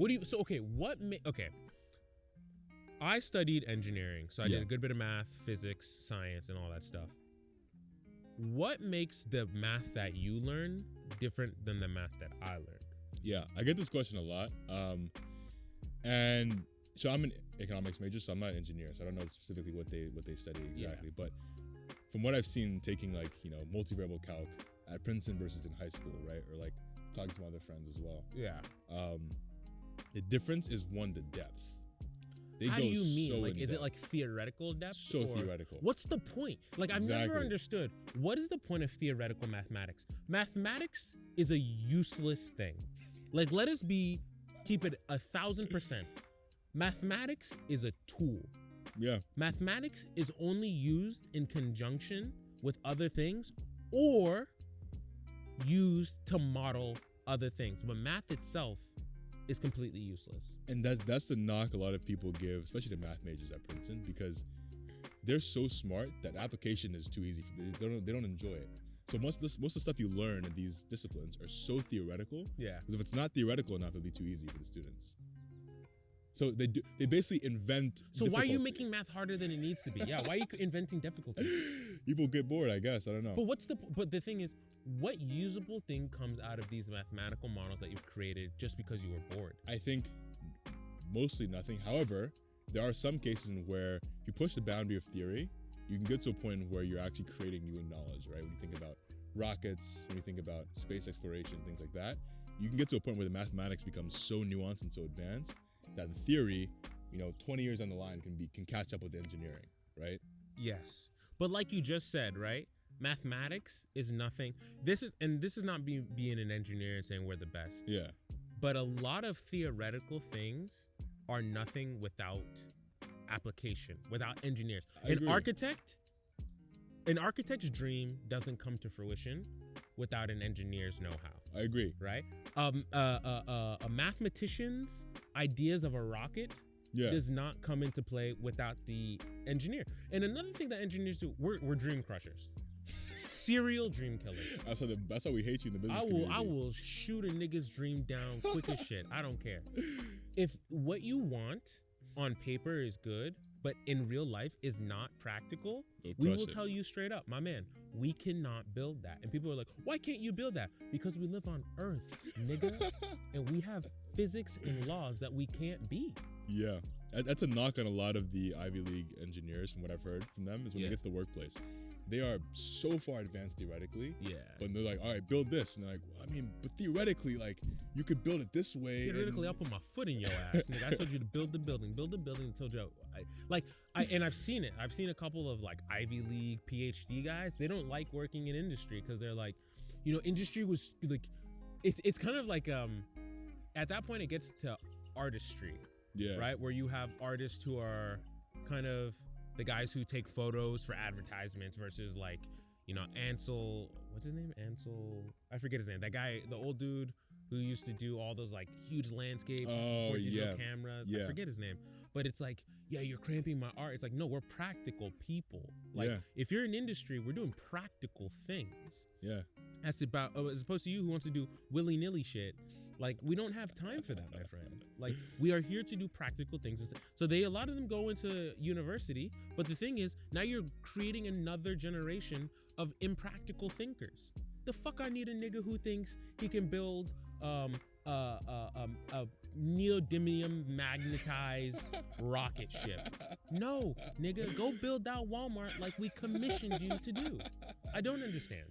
What do you? So okay, okay. I studied engineering, so I did a good bit of math, physics, science, and all that stuff. What makes the math that you learn different than the math that I learned? Yeah, I get this question a lot. And so I'm an economics major, so I'm not an engineer, so I don't know specifically what they study exactly. Yeah. But from what I've seen, taking like multivariable calc at Princeton versus in high school, right, or like talking to my other friends as well. Yeah. The difference is one, the depth. How do you mean? Like, is it like theoretical depth? So theoretical. What's the point? Like, I've never understood. What is the point of theoretical mathematics? Mathematics is a useless thing. Like, let us keep it 1,000%. Mathematics is a tool. Yeah. Mathematics is only used in conjunction with other things or used to model other things. But math itself is completely useless. And that's the knock a lot of people give, especially the math majors at Princeton, because they're so smart that application is too easy for them. They don't enjoy it. So most of the stuff you learn in these disciplines are so theoretical. Yeah. Because if it's not theoretical enough, it'll be too easy for the students. So they basically invent. So why are you making math harder than it needs to be? Yeah. Why are you inventing difficulty? People get bored, I guess. I don't know. But the thing is, what usable thing comes out of these mathematical models that you've created just because you were bored? I think mostly nothing. However, there are some cases in where you push the boundary of theory, you can get to a point where you're actually creating new knowledge, right? When you think about rockets, when you think about space exploration, things like that, you can get to a point where the mathematics becomes so nuanced and so advanced that the theory, 20 years down the line can catch up with the engineering, right? Yes. But like you just said, right? Mathematics is nothing. This is not being an engineer and saying we're the best. Yeah. But a lot of theoretical things are nothing without application, without engineers. An architect's dream doesn't come to fruition without an engineer's know-how. I agree. Right? A mathematician's ideas of a rocket does not come into play without the engineer. And another thing that engineers do, we're dream crushers. Serial dream killers. That's how we hate you in the business community. I will shoot a nigga's dream down quick as shit. I don't care. If what you want on paper is good, but in real life is not practical, we will tell you straight up, my man, we cannot build that. And people are like, why can't you build that? Because we live on Earth, nigga. And we have physics and laws that we can't beat. Yeah. That's a knock on a lot of the Ivy League engineers, from what I've heard from them, is when they get to the workplace. They are so far advanced theoretically. Yeah. But they're like, all right, build this. And they're like, well, I mean, but theoretically, like, you could build it this way. Theoretically, I'll put my foot in your ass, nigga. I told you to build the building. I told you, and I've seen it. I've seen a couple of like Ivy League PhD guys. They don't like working in industry because they're like, industry was like, it's kind of like, at that point it gets to artistry. Yeah. Right? Where you have artists who are kind of the guys who take photos for advertisements versus like, Ansel, what's his name? Ansel, I forget his name. That guy, the old dude who used to do all those like huge landscapes for digital cameras. I forget his name. But it's like, yeah, you're cramping my art. It's like, no, we're practical people. Like, if you're in industry, we're doing practical things. Yeah. As opposed to you who wants to do willy-nilly shit. Like, we don't have time for that, my friend. Like, we are here to do practical things. So a lot of them go into university, but the thing is, now you're creating another generation of impractical thinkers. The fuck I need a nigga who thinks he can build a neodymium magnetized rocket ship. No, nigga, go build that Walmart like we commissioned you to do. I don't understand.